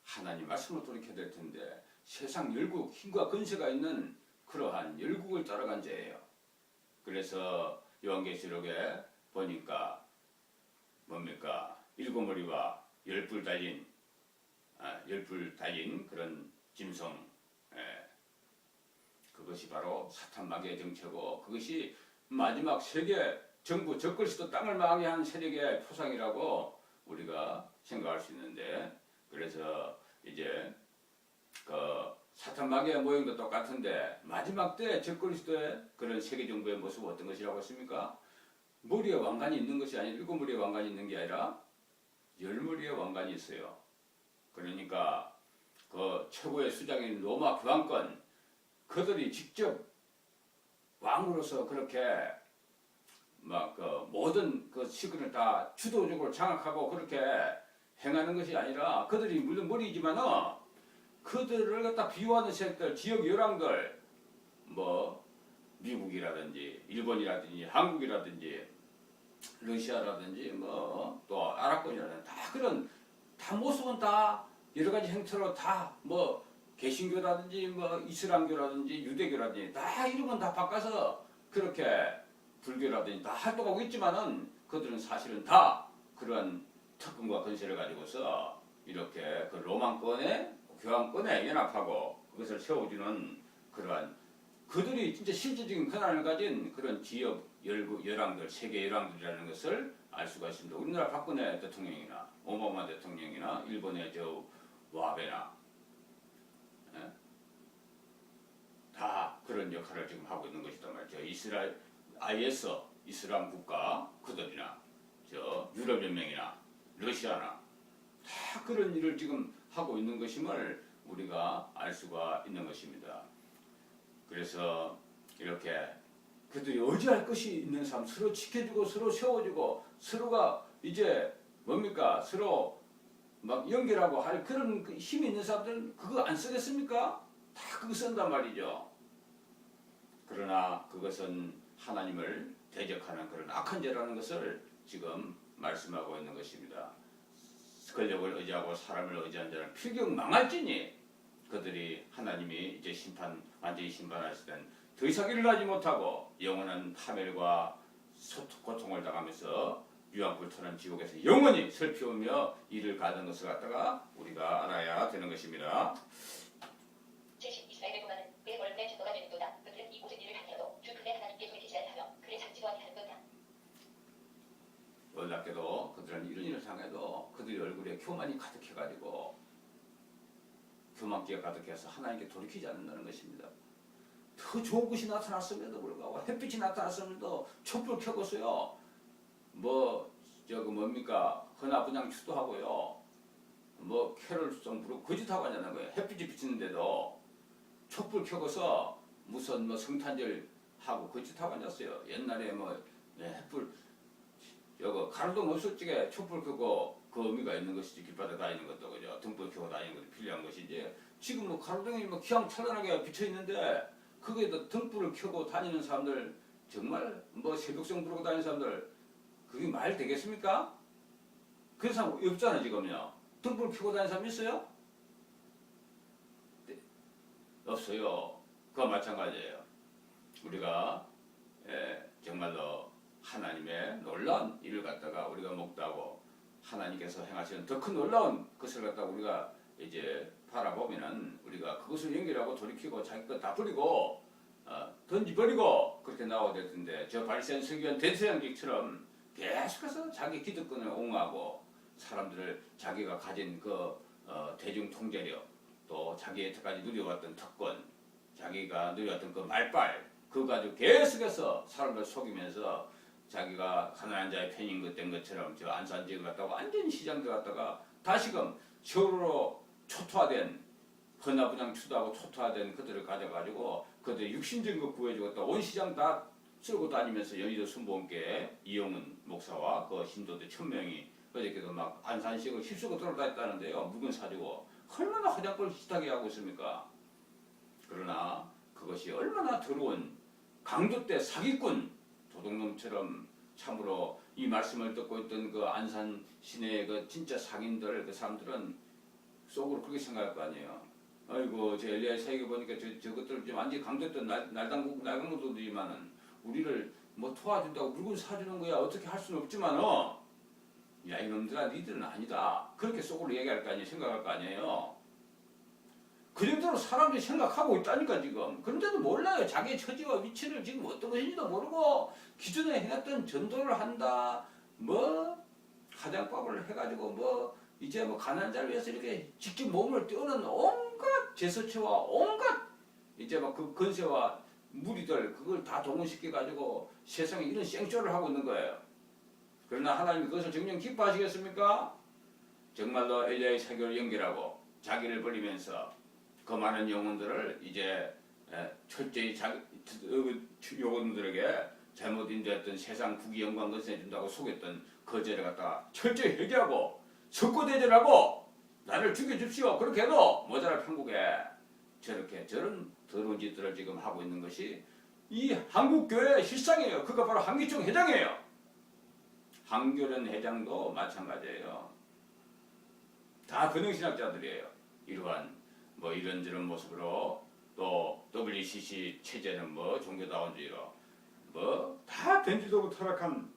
하나님 말씀을 돌이켜야 될 텐데 세상 열국 힘과 근세가 있는 그러한 열국을 따라간 죄예요. 그래서 요한계시록에 보니까 뭡니까? 7머리와 10뿔 달린 그런 짐승 그것이 바로 사탄 마귀의 정체고 그것이 마지막 세계 정부 적그리스도 땅을 망하게 한 세력의 표상이라고 우리가 생각할 수 있는데 그래서 이제 그 사탄 마귀의 모형도 똑같은데 마지막 때 적그리스도의 그런 세계 정부의 모습은 어떤 것이라고 했습니까? 머리에 왕관이 있는 것이 아니라 7머리의 왕관이 있는 게 아니라 10머리의 왕관이 있어요. 그러니까 그 최고의 수장인 로마 교황권 그들이 직접 왕으로서 그렇게 막 그 모든 그 시근을 다 주도적으로 장악하고 그렇게 행하는 것이 아니라 그들이 물론 머리이지만은 그들을 갖다 비유하는 세력들 지역 열왕들 뭐 미국이라든지 일본이라든지 한국이라든지 러시아라든지 뭐 또 아랍권이라든지 다 그런 다 모습은 다 여러 가지 형태로 다 뭐 개신교라든지 뭐 이슬람교라든지 유대교라든지 다 이름은 다 바꿔서 그렇게 불교라든지 다 활동하고 있지만은 그들은 사실은 다 그러한 특권과 권세를 가지고서 이렇게 그 로마권의 교황권에 연합하고 그것을 세워주는 그러한 그들이 진짜 실질적인 권한을 가진 그런 지역 열왕들, 세계 열왕들이라는 것을 알 수가 있습니다. 우리나라 박근혜 대통령이나 오바마 대통령이나 일본의 저 와베나 예? 다 그런 역할을 지금 하고 있는 것이단 말이죠. 이스라엘, IS, 이슬람 국가 그들이나 저 유럽연맹이나 러시아나 다 그런 일을 지금 하고 있는 것임을 우리가 알 수가 있는 것입니다. 그래서 이렇게 그들이 의지할 것이 있는 삶, 서로 지켜주고 서로 세워주고 서로가 이제 뭡니까 서로 막 연결하고 할 그런 힘이 있는 사람들은 그거 안 쓰겠습니까? 다 그거 쓴단 말이죠. 그러나 그것은 하나님을 대적하는 그런 악한 죄라는 것을 지금 말씀하고 있는 것입니다. 권력을 의지하고 사람을 의지한 자는 필경 망할지니 그들이 하나님이 이제 완전히 심판하실 땐 더 이상 일어나지 못하고 영원한 파멸과 고통을 당하면서 유황불타는 지옥에서 영원히 슬피우며 이를 가는 것을 갖다가 우리가 알아야 되는 것입니다. 제10 이스라엘의 도마는 그의 원래 전도가 되는도다. 그들은 이 모든 일을 하더라도 주 그의 하나님께 돌이키지 않하며 그를 찾지도 아니하는도다. 놀랍게도 그들은 이런 일을 당해도 그들의 얼굴에 교만이 가득해가지고 교만기가 가득해서 하나님께 돌이키지 않는다는 것입니다. 더 좋은 것이 나타났음에도 불구하고 햇빛이 나타났음에도 촛불 켜고서요 뭡니까 헌화분향 추도하고요 캐롤송 부르고 거짓하고 하냐는 거예요. 햇빛이 비치는데도 촛불 켜고서 무슨 성탄절 하고 거짓하고 앉았어요. 옛날에 햇불 가로등 없을 적에 촛불 켜고 그 의미가 있는 것이지 길바닥에 다니는 것도 그죠. 등불 켜고 다니는 것도 필요한 것이지 지금 가로등이 기왕찬란하게 비쳐 있는데 거기에도 등불을 켜고 다니는 사람들 정말 새벽성 부르고 다니는 사람들 그게 말 되겠습니까? 그런 사람 없잖아요 지금요. 등불 켜고 다니는 사람 있어요? 네. 없어요. 그와 마찬가지예요. 우리가 정말로 하나님의 놀라운 일을 갖다가 우리가 목도하고 하나님께서 행하시는 더 큰 놀라운 것을 갖다가 우리가 이제 바라보면은 우리가 그것을 연결하고 돌이키고 자기 것 다 버리고 던지버리고 그렇게 나와야 될 텐데 저 바리새인 서기관 대서양직처럼 계속해서 자기 기득권을 옹호하고 사람들을 자기가 가진 그 대중 통제력 또 자기 여태까지 누려왔던 특권 자기가 누려왔던 그 말빨 그거 가지고 계속해서 사람들 속이면서 자기가 가난한 자의 편인 것 된 것처럼 저 안산 지역을 갖다가 완전히 시장들 갖다가 다시금 서로 초토화된 헌화분향 추도하고 초토화된 그들을 가져가지고 그들 육신적인 거 구해주고 또 온 시장 다 쓸고 다니면서 연희도 순복음교회 이용은 목사와 그 신도들 1000명이 어저께도 막 안산시역을 휩쓸고 돌아다녔다는데요. 물건 사주고 얼마나 화장불 비슷하게 하고 있습니까? 그러나 그것이 얼마나 더러운 강도 때 사기꾼 도둑놈처럼 참으로 이 말씀을 듣고 있던 그 안산 시내의 그 진짜 상인들 그 사람들은 속으로 그렇게 생각할 거 아니에요. 아이고 저 엘리야 사역에 보니까 저것들 좀 완전히 강도했던 날강도들이지만은 우리를 도와준다고 물건 사주는 거야 어떻게 할 수는 없지만은 야 이놈들아 니들은 아니다 그렇게 속으로 얘기할 거 아니에요. 생각할 거 아니에요. 그 정도로 사람들이 생각하고 있다니까 지금. 그런데도 몰라요. 자기의 처지와 위치를 지금 어떤 것인지도 모르고 기존에 해놨던 전도를 한다. 화장법을 해가지고 이제 가난한 자를 위해서 이렇게 직접 몸을 떼우는 온갖 제스처와 온갖 이제 그 건세와 무리들 그걸 다 동원시켜가지고 세상에 이런 생쇼를 하고 있는 거예요. 그러나 하나님이 그것을 정녕 기뻐하시겠습니까? 정말로 엘리야의 사교를 연결하고 자기를 버리면서 그 많은 영혼들을 이제 철저히 영혼들에게 잘못 인도했던 세상 국위 영광 것을 해준다고 속였던 그 죄를 갖다가 철저히 회개하고 석고대죄하고 나를 죽여줍시오. 그렇게 해도 모자랄 판국에 저런 더러운 짓들을 지금 하고 있는 것이 이 한국교회의 실상이에요. 그거 바로 한기총 회장이에요. 한교련 회장도 마찬가지예요. 다 근영신학자들이에요. 이러한 이런저런 모습으로 또 WCC 체제는 종교다원주의로 다 변질되고 타락한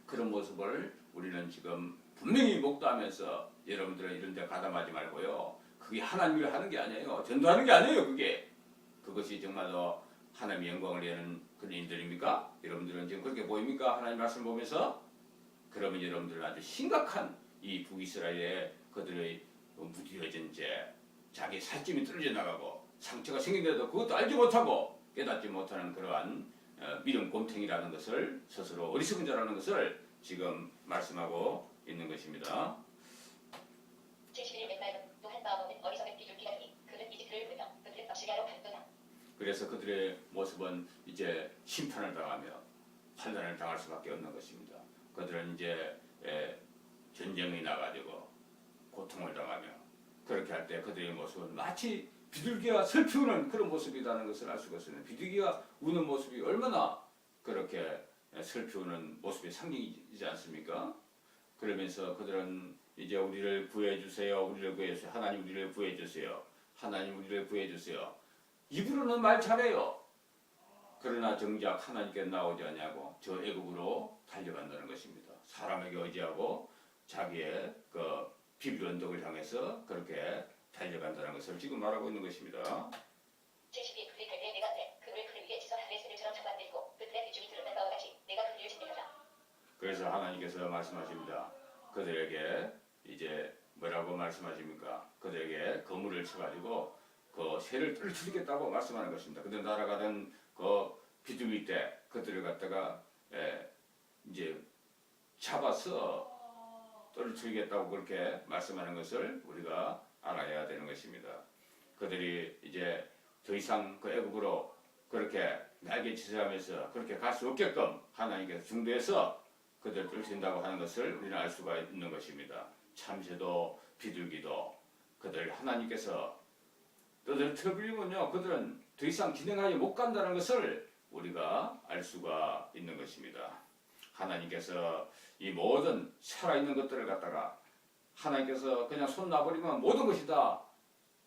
그런 모습을 우리는 지금 분명히 목도하면서 여러분들은 이런 데 가담하지 말고요. 그게 하나님을 하는 게 아니에요. 전도하는 게 아니에요. 그것이 정말로 하나님의 영광을 내는 그런 일들입니까? 여러분들은 지금 그렇게 보입니까? 하나님 말씀 보면서? 그러면 여러분들은 아주 심각한 이 북이스라엘의 그들의 무뎌진 죄, 자기 살찜이 떨어져 나가고 상처가 생긴데도 그것도 알지 못하고 깨닫지 못하는 그러한 믿음 곰탱이라는 것을 스스로 어리석은 자라는 것을 지금 말씀하고 있는 것입니다. 71 맥라임은 또한 마음은 어리석은 비둘기가 되니 그는 이집트를 부르며 그들은 아시리아로 갔도다. 그래서 그들의 모습은 이제 심판을 당하며 환난을 당할 수밖에 없는 것입니다. 그들은 이제 전쟁이 나가지고 고통을 당하며 그렇게 할 때 그들의 모습은 마치 비둘기가 슬피 우는 그런 모습이라는 것을 알 수가 있어요. 비둘기가 우는 모습이 얼마나 그렇게 슬피 우는 모습의 상징이지 않습니까? 그러면서 그들은 이제 우리를 구해주세요. 우리를 구해주세요. 하나님 우리를 구해주세요. 하나님 우리를 구해주세요. 입으로는 말 잘해요. 그러나 정작 하나님께 나오지 않냐고 저 애국으로 달려간다는 것입니다. 사람에게 의지하고 자기의 그 비빌 언덕을 향해서 그렇게 달려간다는 것을 지금 말하고 있는 것입니다. 72 그들이 갈때 내가 그를 그를 위해 지선 하레스들처럼 잡아들고 그들의 비중이 드러난 바와 같이 내가 그를 진멸하라. 그래서 하나님께서 말씀하십니다. 그들에게 이제 뭐라고 말씀하십니까? 그들에게 거물을 쳐가지고 그 새를 떨어뜨리겠다고 말씀하는 것입니다. 그들 날아가던 그 비둘기 때 그들을 갖다가 이제 잡아서 떨어뜨리겠다고 그렇게 말씀하는 것을 우리가 알아야 되는 것입니다. 그들이 이제 더 이상 그 애국으로 그렇게 날개짓을 하면서 그렇게 갈 수 없게끔 하나님께서 중도해서 그들을 떨어뜨린다고 하는 것을 우리는 알 수가 있는 것입니다. 참새도 비둘기도 그들 하나님께서 떨어뜨리면요 그들은 더 이상 진행하지 못 간다는 것을 우리가 알 수가 있는 것입니다. 하나님께서 이 모든 살아있는 것들을 갖다가 하나님께서 그냥 손 놔버리면 모든 것이 다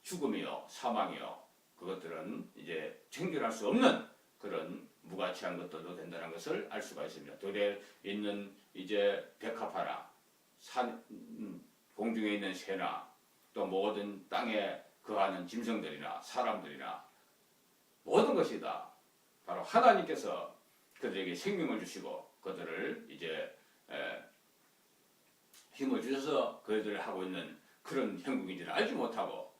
죽음이요 사망이요 그것들은 이제 청결할 수 없는 그런 무가치한 것들도 된다는 것을 알 수가 있습니다. 들에 있는 이제 백합화나 공중에 있는 새나 또 모든 땅에 거하는 짐승들이나 사람들이나 모든 것이 다 바로 하나님께서 그들에게 생명을 주시고 그들을 이제 힘을 주셔서 그들을 하고 있는 그런 행국인지를 알지 못하고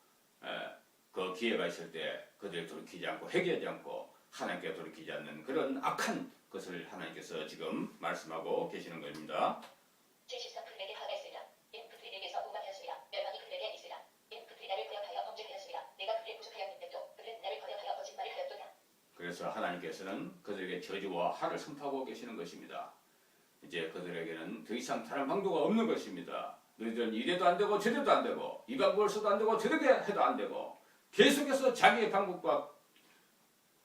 그 기회가 있을 때 그들을 돌이키지 않고 회개하지 않고 하나님께 돌이키지 않는 그런 악한 것을 하나님께서 지금 말씀하고 계시는 겁니다. 73 그들에게 화가 있으리라. 이는 그들이 내게서 오만하였으리라. 멸망이 그들에게 있으리라. 이는 그들이 나를 거역하여 범죄하였으리라. 내가 그들을 구속하였는데도 그들은 나를 거역하여 거짓말을 하였도다. 그래서 하나님께서는 그들에게 저주와 화를 선포하고 계시는 것입니다. 이제 그들에게는 더 이상 다른 방도가 없는 것입니다. 너희들은 이래도 안 되고 저래도 안 되고 이 방법을 써도 안 되고 저렇게 해도 안 되고 계속해서 자기의 방법과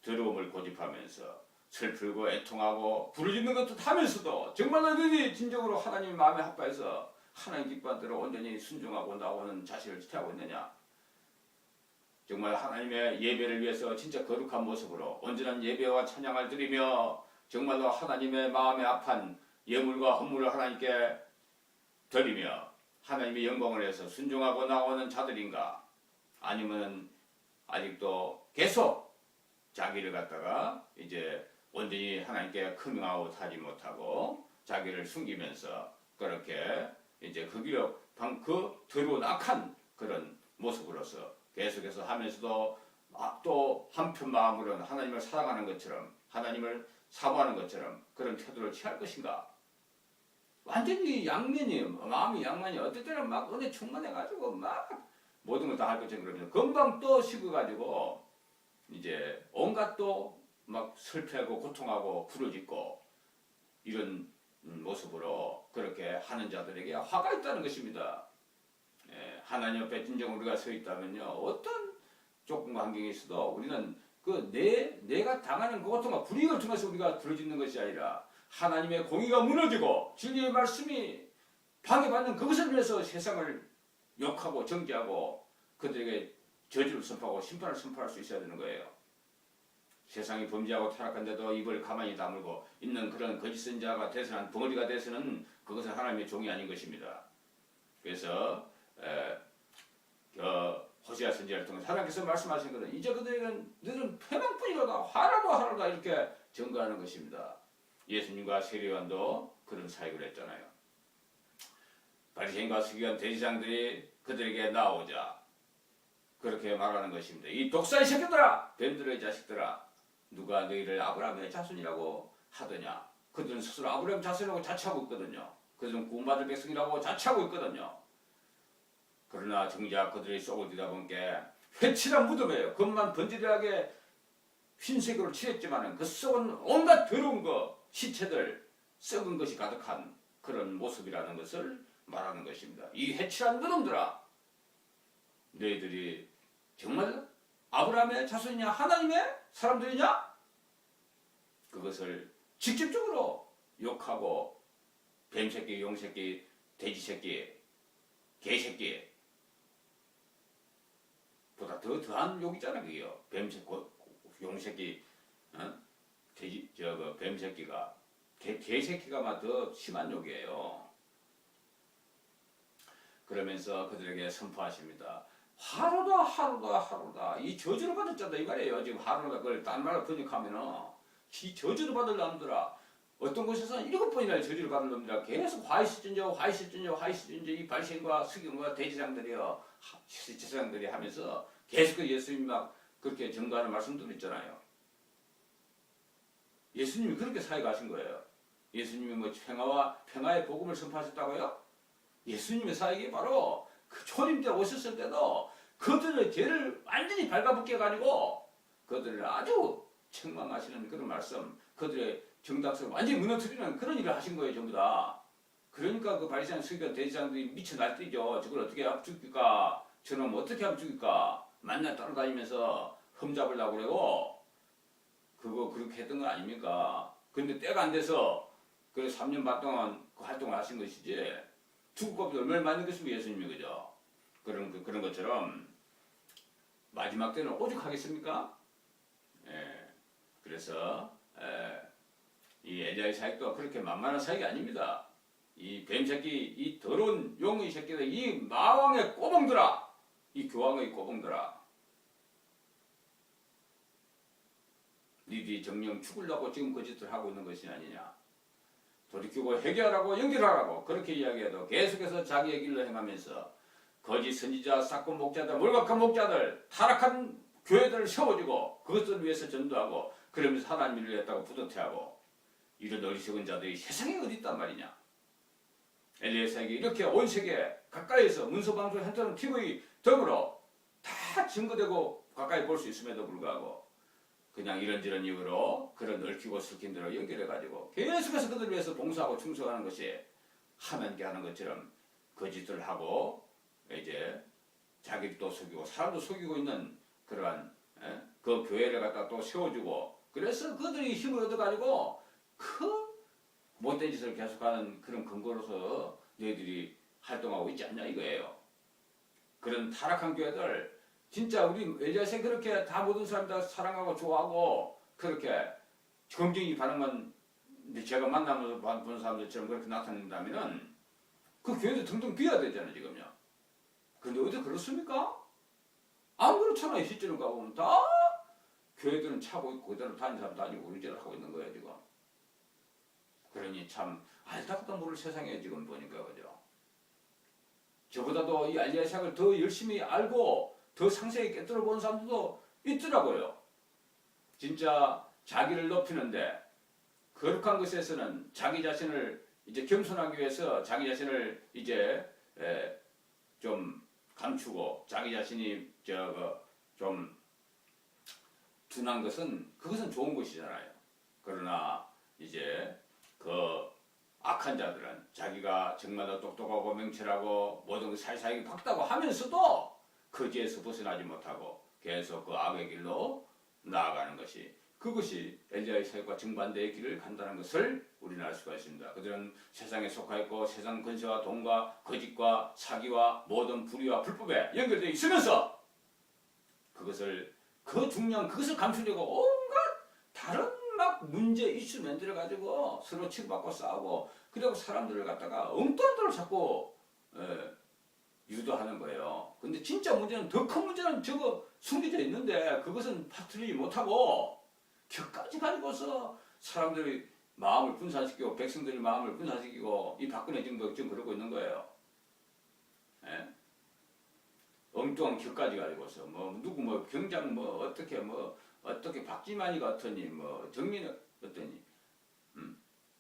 더러움을 고집하면서 슬프고 애통하고 부르짖는 것도 하면서도 정말 너희들이 진정으로 하나님 마음에 합해서 하나님 기뻐하는 대로 온전히 순종하고 나오는 자신을 지켜하고 있느냐? 정말 하나님의 예배를 위해서 진짜 거룩한 모습으로 온전한 예배와 찬양을 드리며 정말로 하나님의 마음에 합한 예물과 헌물을 하나님께 드리며 하나님의 영광을 위해서 순종하고 나오는 자들인가? 아니면 아직도 계속 자기를 갖다가 이제 온전히 하나님께 커밍아웃 하지 못하고 자기를 숨기면서 그렇게 이제 그 더러운 악한 그런 모습으로서 계속해서 하면서도 또 한편 마음으로는 하나님을 사랑하는 것처럼 하나님을 사모하는 것처럼 그런 태도를 취할 것인가? 완전히 마음이 양면이 어떨 때는 막 은혜 충만해가지고 막 모든 걸 다 할 것처럼 그러면 금방 또 식어가지고 이제 온갖 또 막 슬퍼하고 고통하고 부르짖고 이런 모습으로 그렇게 하는 자들에게 화가 있다는 것입니다. 하나님 옆에 진정 우리가 서 있다면요 어떤 조건과 환경에 있어도 우리는 내가 당하는 그 고통과 불이익을 통해서 우리가 부르짖는 것이 아니라 하나님의 공의가 무너지고 진리의 말씀이 방해받는 그것을 위해서 세상을 욕하고 정죄하고 그들에게 저주를 선포하고 심판을 선포할 수 있어야 되는 거예요. 세상이 범죄하고 타락한데도 입을 가만히 다물고 있는 그런 거짓 선자가 돼서는 벙어리가 돼서는 그것은 하나님의 종이 아닌 것입니다. 그래서 호세아 선지자를 통해 하나님께서 말씀하신 것은 이제 그들에게는 너는 패망뿐이로다 화라도 이렇게 증거하는 것입니다. 예수님과 세례요한도 그런 사역을 했잖아요. 바리새인과 서기관 대제사장들이 그들에게 나오자 그렇게 말하는 것입니다. 이 독사의 새끼들아, 뱀들의 자식들아, 누가 너희를 아브라함의 자손이라고 하더냐? 그들은 스스로 아브라함 자손이라고 자처하고 있거든요. 그들은 구원받을 백성이라고 자처하고 있거든요. 그러나 정작 그들의 속을 들여다보니까 회칠한 무덤이에요. 겉만 번지르하게 흰색으로 칠했지만 그 속은 온갖 더러운 거, 시체들, 썩은 것이 가득한 그런 모습이라는 것을 말하는 것입니다. 이 회칠한 무덤들아, 너희들이 정말 아브라함의 자손이냐 하나님의 사람들이냐? 그것을 직접적으로 욕하고 뱀새끼, 용새끼, 돼지새끼, 개새끼 보다 더한 욕이잖아 그게요. 뱀새끼, 용새끼, 돼지, 뱀새끼가 개새끼가 막 더 심한 욕이에요. 그러면서 그들에게 선포하십니다. 하루다 이 저주를 받을 자다 이 말이에요. 지금 하루가 그걸 딴 말로 번역하면은 이 저주를 받을 놈들아, 어떤 곳에서는 7번이나 저주를 받을 놈들아 계속 화이시준저 이 바리새인과 서기관과 대제사장들이요, 제사장들이 하면서 계속 그 예수님이 막 그렇게 증거하는 말씀들 있잖아요. 예수님이 그렇게 사역하신 거예요. 예수님이 뭐 평화의 복음을 선포하셨다고요? 예수님의 사역이 바로 그 초림 때 오셨을 때도 그들의 죄를 완전히 발가벗겨가지고 그들을 아주 책망하시는 그런 말씀, 그들의 정당성을 완전히 무너뜨리는 그런 일을 하신 거예요, 전부 다. 그러니까 그 바리새인 서기관 대제사장들이 미쳐 날뛰죠. 저걸 어떻게 하면 죽일까? 저놈 어떻게 하면 죽일까? 만나 따라다니면서 흠잡으려고 그러고 그거 그렇게 했던 거 아닙니까? 근데 때가 안 돼서 그 3년 반 동안 그 활동을 하신 것이지 죽을 법도 얼마나 많은 것입니까, 예수님이, 그죠? 그런 것처럼 마지막 때는 오죽하겠습니까? 예, 그래서 이 엘리야의 사역도 그렇게 만만한 사역이 아닙니다. 이 뱀새끼, 이 더러운 용의 새끼들, 이 마왕의 꼬봉들아, 이 교황의 꼬봉들아, 니들이 정령 죽으려고 지금 그 짓을 하고 있는 것이 아니냐. 돌이키고 회개하라고 연결하라고 그렇게 이야기해도 계속해서 자기의 길로 행하면서 거짓 선지자, 사건 목자들, 몰각한 목자들, 타락한 교회들을 세워주고 그것들을 위해서 전도하고 그러면서 하나님을 위했다고 뿌듯해하고 이런 어리석은 자들이 세상에 어디 있단 말이냐. 엘리야의 사역이 이렇게 온 세계 가까이에서 문서방송, 인터넷, TV 등으로 다 증거되고 가까이 볼 수 있음에도 불구하고 그냥 이런저런 이유로 그런 얽히고 설킨 대로 연결해가지고 계속해서 그들을 위해서 봉사하고 충성하는 것이 하나님께 하는 것처럼 거짓들을 하고 이제 자기도 속이고 사람도 속이고 있는 그러한 그 교회를 갖다 또 세워주고 그래서 그들이 힘을 얻어가지고 그 못된 짓을 계속하는 그런 근거로서 너희들이 활동하고 있지 않냐 이거예요. 그런 타락한 교회들 진짜 우리 엘리야세 그렇게 다 모든 사람 다 사랑하고 좋아하고 그렇게 긍정이 반응만 제가 만나면서 보는 사람들처럼 그렇게 나타낸다면은 그 교회도 등등 비어야 되잖아요 지금요. 그런데 어디 그렇습니까? 안 그렇잖아요. 실제로 가보면 다 교회들은 차고 있고 그대로 다니는 사람도 아니고 우리대로 하고 있는 거예요 지금. 그러니 참 알다가도 모를 세상에 지금 보니까 그죠. 저보다도 이 엘리야삭을 더 열심히 알고 더 상세히 깨뜨려 보는 사람들도 있더라고요. 진짜 자기를 높이는데 거룩한 것에서는 자기 자신을 이제 겸손하기 위해서 자기 자신을 이제 좀 감추고 자기 자신이 좀 둔한 것은 그것은 좋은 것이잖아요. 그러나 이제 그 악한 자들은 자기가 정말 더 똑똑하고 명철하고 모든 것 사이사이 박다고 하면서도 거지에서 벗어나지 못하고 계속 그 악의 길로 나아가는 것이 그것이 엘리야의 사역과 정반대의 길을 간다는 것을 우리는 알 수가 있습니다. 그들은 세상에 속하였고 세상 권세와 돈과 거짓과 사기와 모든 불의와 불법에 연결되어 있으면서 그것을 그 중요한 그것을 감추려고 온갖 다른 막 문제 이슈 만들어 가지고 서로 치고받고 싸우고 그리고 사람들을 갖다가 엉뚱한 데로 자꾸 유도하는 거예요. 근데 진짜 문제는 더 큰 문제는 저거 숨겨져 있는데 그것은 파트리지 못하고 격까지 가지고서 사람들이 마음을 분산시키고 백성들의 마음을 분산시키고 이 박근혜 정부가 지금 그러고 있는 거예요. 예? 엉뚱한 격까지 가지고서 뭐 누구 뭐 경장 뭐 어떻게 박지만이가 어떠니 뭐 정민이 어떠니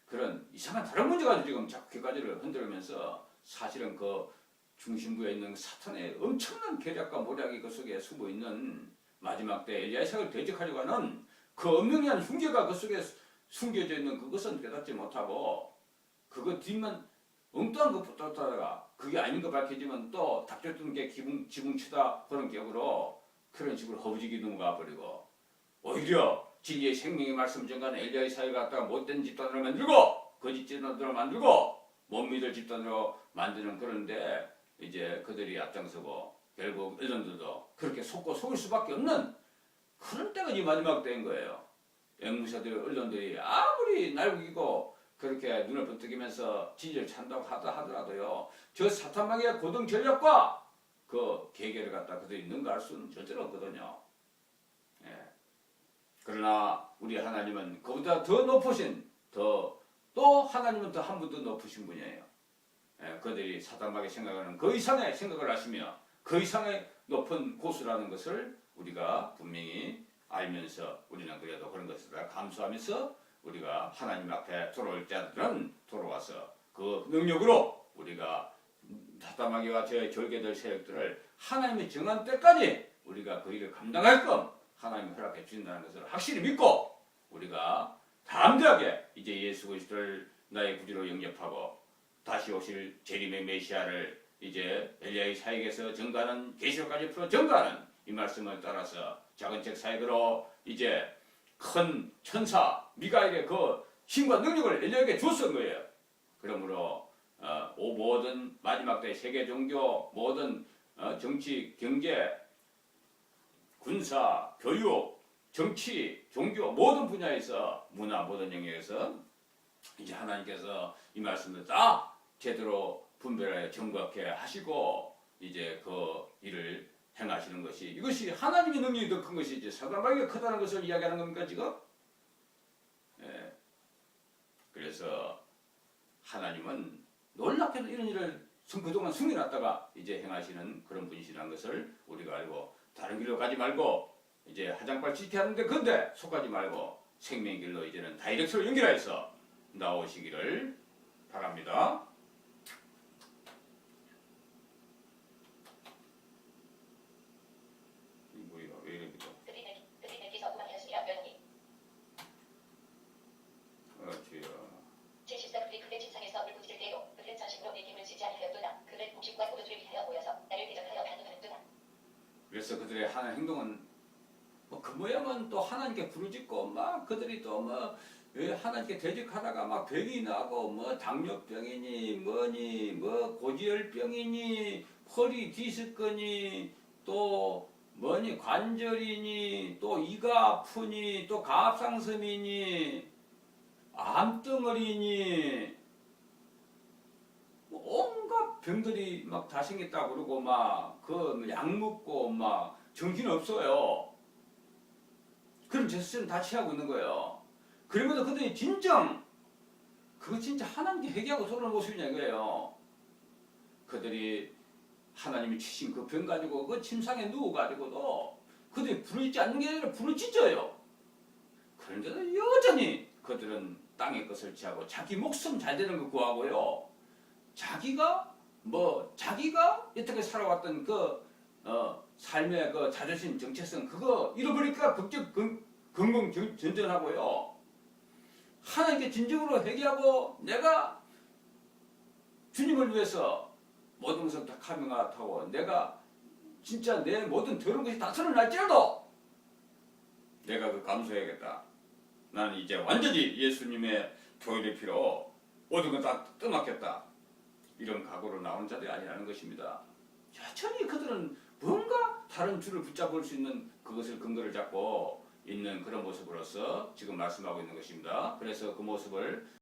그런 이상한 다른 문제 가지고 지금 자꾸 격까지를 흔들면서 사실은 그 중심부에 있는 사탄의 엄청난 계략과 모략이 그 속에 숨어 있는 마지막 때 엘리야를 대적하려고 하는 그 엄청난 흉계가 그 속에 숨겨져 있는 그것은 깨닫지 못하고 그거 뒤만 엉뚱한 것 붙었다가 그게 아닌 거 밝혀지면 또 닥쳤던 게 지붕치다 그런 격으로 그런 식으로 허브지기 넘어가 버리고 오히려 진리의 생명의 말씀 전가는 엘리야의 사회를 갖다가 못된 집단으로 만들고 거짓 집단으로 만들고 못 믿을 집단으로 만드는 그런데 이제 그들이 앞장서고 결국 언론들도 그렇게 속을 수밖에 없는 그런 때가 이 마지막 때인 거예요. 앵무새들 언론들이 아무리 날뛰고 그렇게 눈을 번뜩이면서 지지를 찬다고 하더라도요. 저 사탄마귀의 고등 전략과 그 계계를 갖다 그들이 능가할 수는 절대로 없거든요. 예. 그러나 우리 하나님은 그보다 더 높으신 또 하나님은 더 한 분 더 높으신 분이에요. 예. 그들이 사탄마귀 생각하는 그 이상의 생각을 하시며 그 이상의 높은 고수라는 것을 우리가 분명히 알면서 우리는 그래도 그런 것을 다 감수하면서 우리가 하나님 앞에 돌아올 자들은 돌아와서 그 능력으로 우리가 사탄마귀와 저의 졸개될 세력들을 하나님이 정한 때까지 우리가 그 일을 감당할 건 하나님이 허락해 주신다는 것을 확실히 믿고 우리가 담대하게 이제 예수 그리스도를 나의 구주로 영접하고 다시 오실 재림의 메시아를 이제 엘리야의 사역에서 전가하는 계시록까지 풀어 전가하는 이 말씀을 따라서 작은 책 사역으로 이제 큰 천사 미가엘의 그 힘과 능력을 엘리야에게 줬던 거예요. 그러므로 모든 마지막 때 세계 종교 모든 정치 경제 군사 교육 정치 종교 모든 분야에서 문화 모든 영역에서 이제 하나님께서 이 말씀을 다 제대로 분별하여 정확하게 하시고 이제 그 일을 행하시는 것이 이것이 하나님의 능력이 더 큰 것이지 사단마귀가 크다는 것을 이야기하는 겁니까 지금? 예. 그래서 하나님은 놀랍게도 이런 일을 그동안 숨겨놨다가 이제 행하시는 그런 분이시라는 것을 우리가 알고 다른 길로 가지 말고 이제 화장발 지켜야 하는데 근데 속하지 말고 생명의 길로 이제는 다이렉트로 연결해서 나오시기를 바랍니다. 제14 그들이 그의 침상에서 울부짖을 때에도 그들은 전심으로 내 기름을 지지 아니하였도다. 그들은 음식과 포도주를 위하여 모여서 나를 대적하여 반응하는도다. 그래서 그들의 하는 행동은 그 모양은 또 하나님께 부르짖고 막 그들이 또 뭐 하나님께 대적하다가 막 병이 나고 뭐 당뇨병이니 뭐니 뭐 고지혈병이니 허리 디스크니 또 뭐니 관절이니 또 이가 아프니 또 갑상선이니 암덩어리니 온갖 병들이 막 다 생겼다고 그러고 막 그 약 먹고 막 정신 없어요. 그런 제스처는 다 취하고 있는 거예요. 그러면서 그들이 그거 진짜 하나님께 회개하고 돌아오는 모습이냐 이거예요. 그들이 하나님이 치신 그 병 가지고 그 침상에 누워가지고도 그들이 부르짖지 않는 게 아니라 부르짖어요. 그런데도 여전히 그들은 땅의 것을 취하고 자기 목숨 잘 되는 거 구하고요. 자기가 여태까지 살아왔던 그 삶의 그 자존심 정체성 그거 잃어버리니까 긍긍전전하고요. 하나님께 진정으로 회개하고 내가 주님을 위해서 모든 것을 다 카밍아웃하고 내가 진짜 내 모든 더러운 것이 다 드러날지라도 내가 그 감수해야겠다. 나는 이제 완전히 예수님의 교회의 피로 모든 건 다 떠맡겠다. 이런 각오로 나온 자들이 아니라는 것입니다. 여전히 그들은 뭔가 다른 줄을 붙잡을 수 있는 그것을 근거를 잡고 있는 그런 모습으로서 지금 말씀하고 있는 것입니다. 그래서 그 모습을